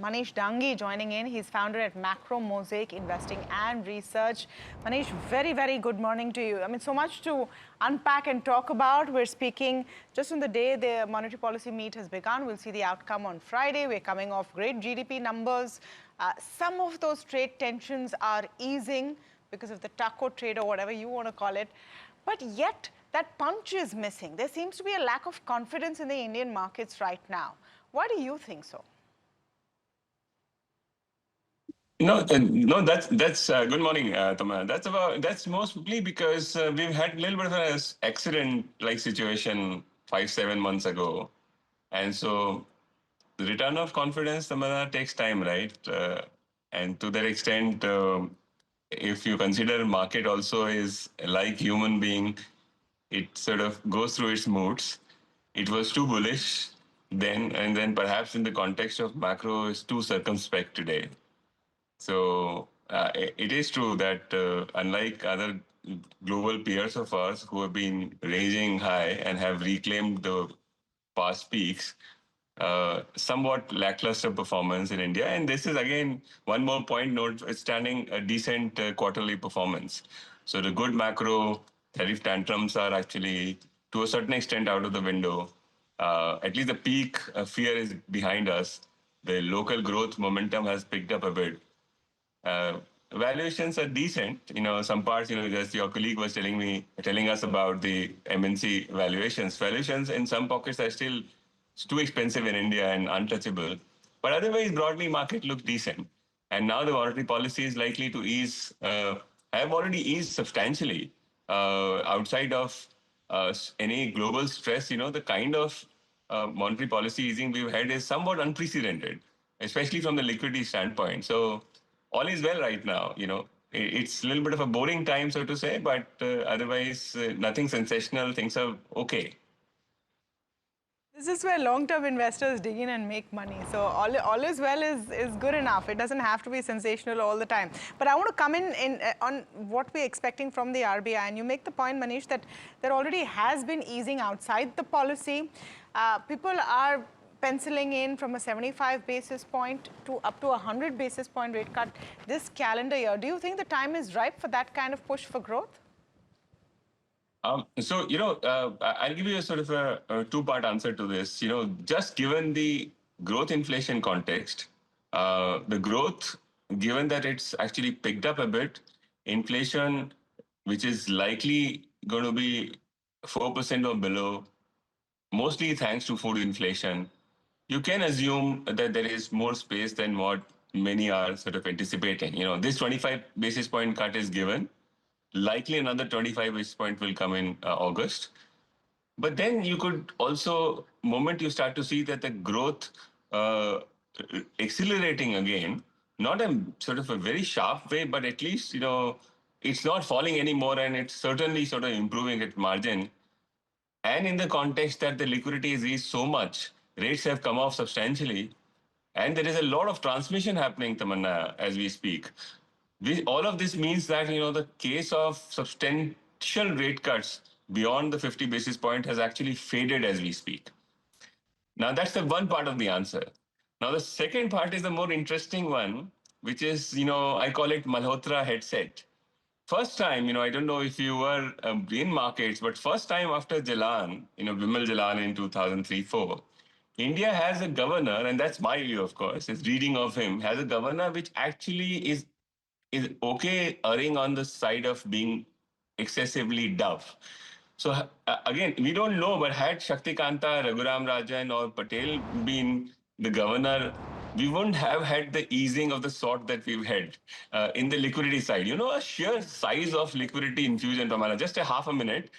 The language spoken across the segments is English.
Maneesh Dangi joining in. He's founder at Mosaic Investing and Research. Maneesh, very, very good morning to you. I mean, so much to unpack and talk about. We're speaking just on the day the monetary policy meet has begun. We'll see the outcome on Friday. We're coming off great GDP numbers. Some of those trade tensions are easing because of the taco trade or whatever you want to call it. But yet, that punch is missing. There seems to be a lack of confidence in the Indian markets right now. Why do you think so? No, that's good morning, Tama. That's mostly because we've had a little bit of an accident-like situation 5-7 months ago, and so the return of confidence, Tama, takes time, right? And to that extent, if you consider market also is like human being, it sort of goes through its moods. It was too bullish then, and then perhaps in the context of macro is too circumspect today. So it is true that unlike other global peers of ours who have been raging high and have reclaimed the past peaks, somewhat lackluster performance in India. And this is again one more point notwithstanding a decent quarterly performance. So the good macro tariff tantrums are actually to a certain extent out of the window. At least the peak fear is behind us. The local growth momentum has picked up a bit. Uh, Valuations are decent. Some parts, just your colleague was telling us about the MNC valuations. Valuations in some pockets are still too expensive in India and untouchable. But otherwise, broadly, market looks decent. And now the monetary policy is likely to have already eased substantially outside of any global stress. The kind of monetary policy easing we've had is somewhat unprecedented, especially from the liquidity standpoint. So all is well right now. It's a little bit of a boring time, so to say, but otherwise nothing sensational. Things are okay. This is where long-term investors dig in and make money. So all is well is good enough. It doesn't have to be sensational all the time. But I want to come in on what we're expecting from the RBI. And you make the point, Maneesh, that there already has been easing outside the policy. People are penciling in from a 75 basis point to up to a 100 basis point rate cut this calendar year. Do you think the time is ripe for that kind of push for growth? I'll give you a sort of a two-part answer to this. Just given the growth inflation context, the growth, given that it's actually picked up a bit, inflation, which is likely going to be 4% or below, mostly thanks to food inflation, you can assume that there is more space than what many are sort of anticipating. This 25 basis point cut is given. Likely another 25 basis point will come in August. But then you could also, moment you start to see that the growth accelerating again, not a sort of a very sharp way, but at least, it's not falling anymore and it's certainly sort of improving its margin. And in the context that the liquidity is raised so much, rates have come off substantially, and there is a lot of transmission happening, Tamanna, as we speak. All of this means that the case of substantial rate cuts beyond the 50 basis point has actually faded as we speak. Now that's the one part of the answer. Now the second part is the more interesting one, which is I call it Malhotra headset. First time, I don't know if you were in markets, but first time after Jalan, Bimal Jalan in 2003-4, India has a governor, and that's my view, of course, is reading of him, has a governor which actually is okay erring on the side of being excessively dove. So again, we don't know, but had Shaktikanta, Raghuram Rajan or Patel been the governor, we wouldn't have had the easing of the sort that we've had in the liquidity side. A sheer size of liquidity infusion, Ramana, just a half a minute,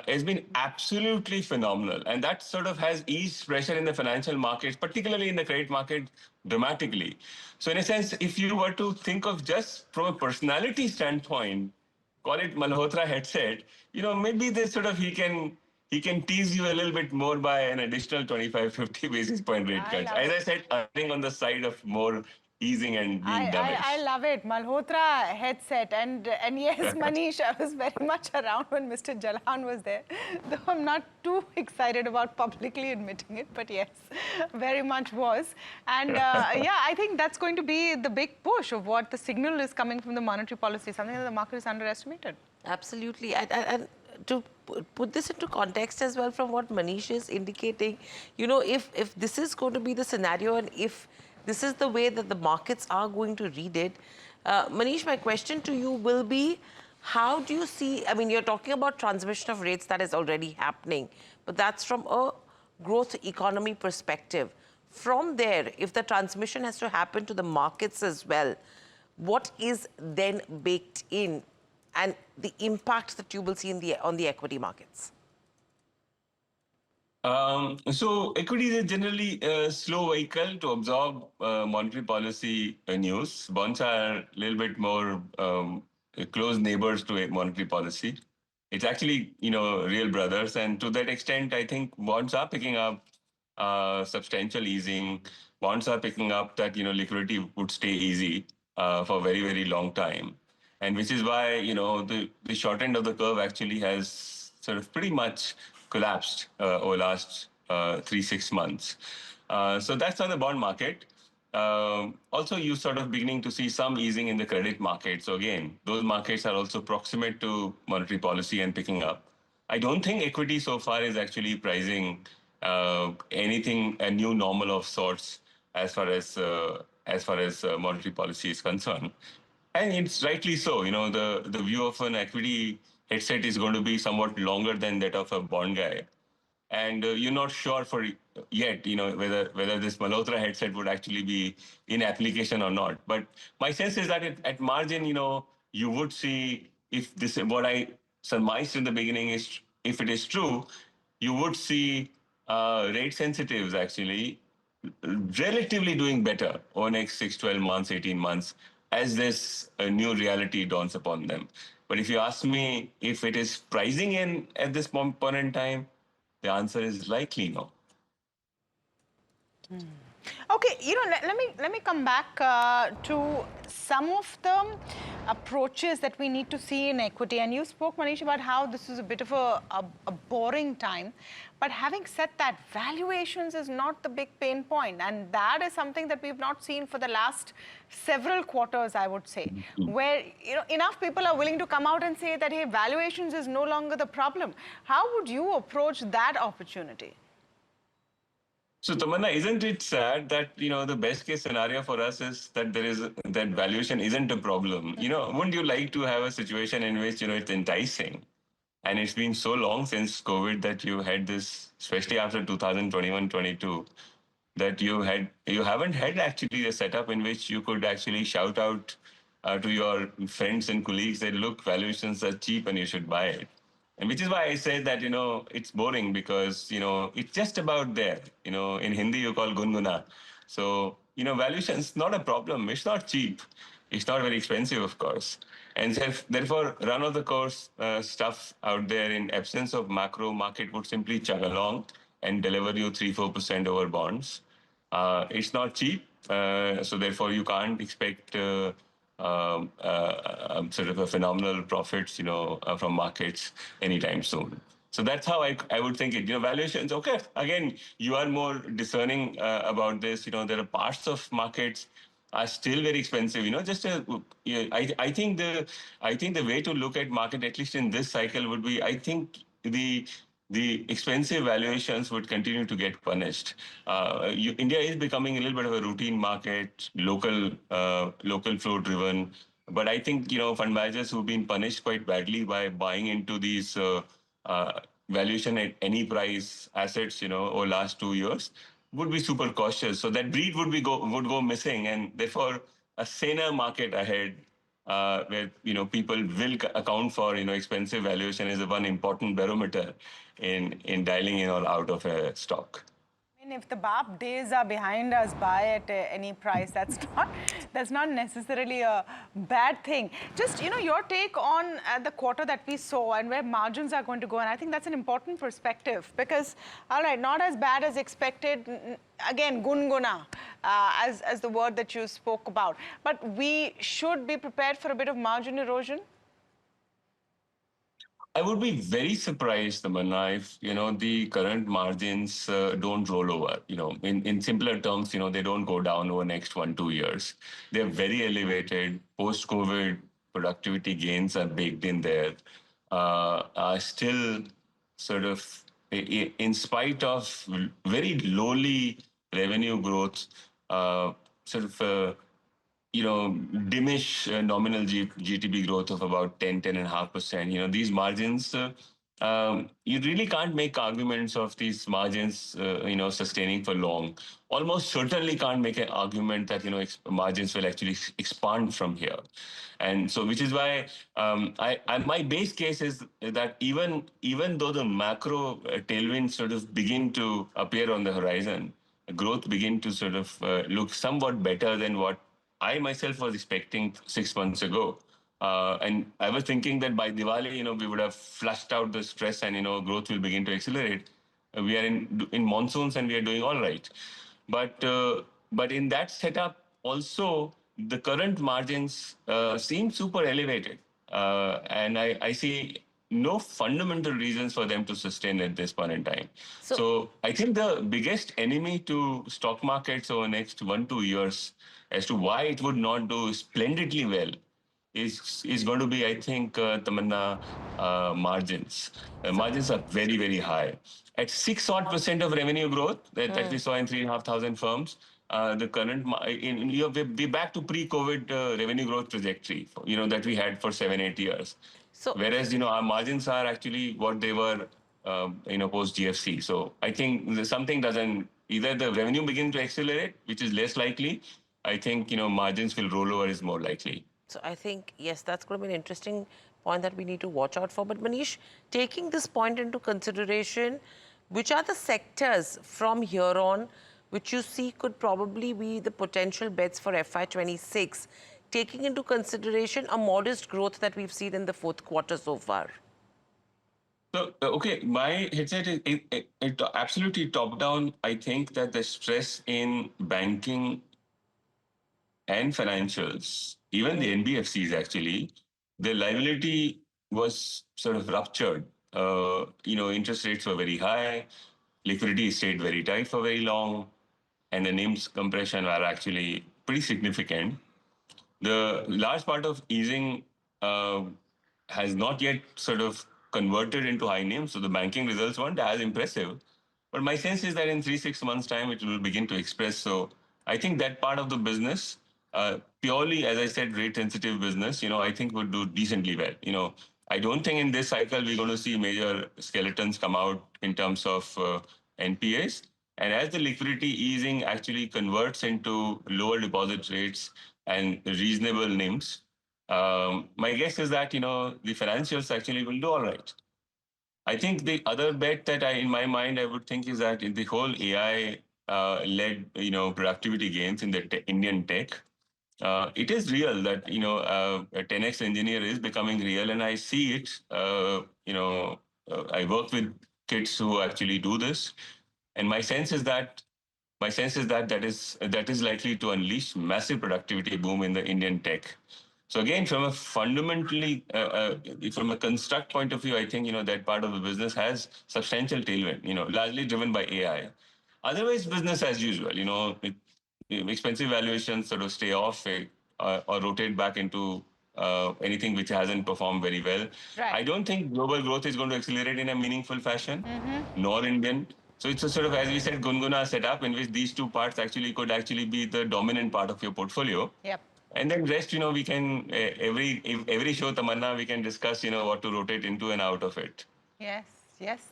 has been absolutely phenomenal. And that sort of has eased pressure in the financial markets, particularly in the credit market, dramatically. So in a sense, if you were to think of just from a personality standpoint, call it Malhotra headset, maybe this sort of he can tease you a little bit more by an additional 25, 50 basis point rate cuts. As I said, erring on the side of more easing and being I dovish. love it. Malhotra headset. And yes, Manish, I was very much around when Mr. Jalan was there. Though I'm not too excited about publicly admitting it, but yes, very much was. And yeah, I think that's going to be the big push of what the signal is coming from the monetary policy, something that the market is underestimated. Absolutely. And to put this into context as well from what Manish is indicating, you know, if this is going to be the scenario and if this is the way that the markets are going to read it, Manish, my question to you will be, how do you see, I mean, you're talking about transmission of rates that is already happening, but that's from a growth economy perspective. From there, if the transmission has to happen to the markets as well, what is then baked in and the impact that you will see in on the equity markets? So equities are generally a slow vehicle to absorb monetary policy news. Bonds are a little bit more close neighbors to a monetary policy. It's actually, real brothers. And to that extent, I think bonds are picking up substantial easing. Bonds are picking up that, liquidity would stay easy for a very, very long time. And which is why, the short end of the curve actually has sort of pretty much collapsed over the last 3 6 months. So that's on the bond market. Also, you sort of beginning to see some easing in the credit market. So again, those markets are also proximate to monetary policy and picking up. I don't think equity so far is actually pricing anything a new normal of sorts as far as monetary policy is concerned. And it's rightly so. The view of an equity headset is going to be somewhat longer than that of a bond guy. And you're not sure for yet, whether this Malhotra headset would actually be in application or not. But my sense is that at margin, you would see, if this, what I surmised in the beginning is, if it is true, you would see rate sensitives actually relatively doing better over next 6, 12 months, 18 months, as this new reality dawns upon them. But if you ask me if it is pricing in at this point in time, the answer is likely no. Okay, let me come back to some of the approaches that we need to see in equity. And you spoke, Manish, about how this is a bit of a boring time. But having said that, valuations is not the big pain point. And that is something that we've not seen for the last several quarters, I would say, where enough people are willing to come out and say that, hey, valuations is no longer the problem. How would you approach that opportunity? So Tamanna, isn't it sad that the best case scenario for us is that that valuation isn't a problem? Wouldn't you like to have a situation in which it's enticing? And it's been so long since COVID that you had this, especially after 2021-22, that you haven't had actually a setup in which you could actually shout out to your friends and colleagues that, look, valuations are cheap and you should buy it. And which is why I say that, it's boring, because, it's just about there. In Hindi, you call gunguna. So, valuations, not a problem. It's not cheap. It's not very expensive, of course. And so therefore, run of the course stuff out there in absence of macro market would simply chug along and deliver you 3-4% over bonds. It's not cheap. So therefore, you can't expect sort of a phenomenal profits, from markets anytime soon. So that's how I would think it. Valuations, okay. Again, you are more discerning about this. There are parts of markets are still very expensive. I think the way to look at market, at least in this cycle, would be, I think the expensive valuations would continue to get punished. India is becoming a little bit of a routine market, local flow driven. But I think, fund managers who've been punished quite badly by buying into these valuation at any price assets, over last 2 years, would be super cautious. So that breed would go missing, and therefore a saner market ahead, where people will account for expensive valuation is one important barometer in dialing in or out of a stock. And if the BAP days are behind us, buy at any price. That's not necessarily a bad thing. Just, your take on the quarter that we saw and where margins are going to go. And I think that's an important perspective because, all right, not as bad as expected. Again, gunguna, as the word that you spoke about. But we should be prepared for a bit of margin erosion. I would be very surprised, Tamanna, if the current margins don't roll over. In simpler terms, they don't go down over next 1-2 years. They're very elevated. Post-COVID productivity gains are baked in there. Are still sort of, in spite of very lowly revenue growth, sort of. Diminish nominal GDP growth of about 10.5%. These margins, you really can't make arguments of these margins, sustaining for long. Almost certainly can't make an argument that, margins will actually expand from here. And so, which is why my base case is that even though the macro tailwinds sort of begin to appear on the horizon, growth begin to sort of look somewhat better than what I myself was expecting 6 months ago. And I was thinking that by Diwali, we would have flushed out the stress and, growth will begin to accelerate. We are in monsoons and we are doing all right. But in that setup, also, the current margins seem super elevated. And I see no fundamental reasons for them to sustain at this point in time. So I think the biggest enemy to stock markets over the next 1-2 years as to why it would not do splendidly well is going to be, I think, Tamanna, margins. Margins are very, very high. At 6% of revenue growth that we saw in 3,500 firms, the current, we're back to pre-COVID revenue growth trajectory, that we had for 7-8 years. Whereas, our margins are actually what they were, post GFC. So I think something doesn't, either the revenue begins to accelerate, which is less likely. I think, margins will roll over is more likely. So I think, yes, that's going to be an interesting point that we need to watch out for. But Maneesh, taking this point into consideration, which are the sectors from here on which you see could probably be the potential bets for FY26, taking into consideration a modest growth that we've seen in the fourth quarter so far? So, okay, my headset is it absolutely top down. I think that the stress in banking and financials, even the NBFCs actually, the liability was sort of ruptured. Interest rates were very high, liquidity stayed very tight for very long, and the NIMs compression were actually pretty significant. The large part of easing has not yet sort of converted into high NIMs, so the banking results weren't as impressive. But my sense is that in 3-6 months' time, it will begin to express. So I think that part of the business, purely, as I said, rate-sensitive business, I think would do decently well. I don't think in this cycle we're going to see major skeletons come out in terms of NPAs. And as the liquidity easing actually converts into lower deposit rates and reasonable NIMs, my guess is that, the financials actually will do all right. I think the other bet that in my mind, I would think is that in the whole AI led, productivity gains in the Indian tech, it is real that, a 10x engineer is becoming real, and I see it. I work with kids who actually do this, and my sense is that that is likely to unleash massive productivity boom in the Indian tech. So again, from a fundamentally, from a construct point of view, I think that part of the business has substantial tailwind. Largely driven by AI. Otherwise, business as usual. Expensive valuations sort of stay off or rotate back into anything which hasn't performed very well. Right. I don't think global growth is going to accelerate in a meaningful fashion, nor Indian. So it's a sort of, as we said, Gunguna setup in which these two parts could actually be the dominant part of your portfolio. Yep. And then rest, we can, every show, Tamanna, we can discuss, what to rotate into and out of it. Yes,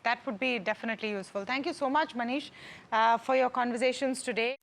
that would be definitely useful. Thank you so much, Maneesh, for your conversations today.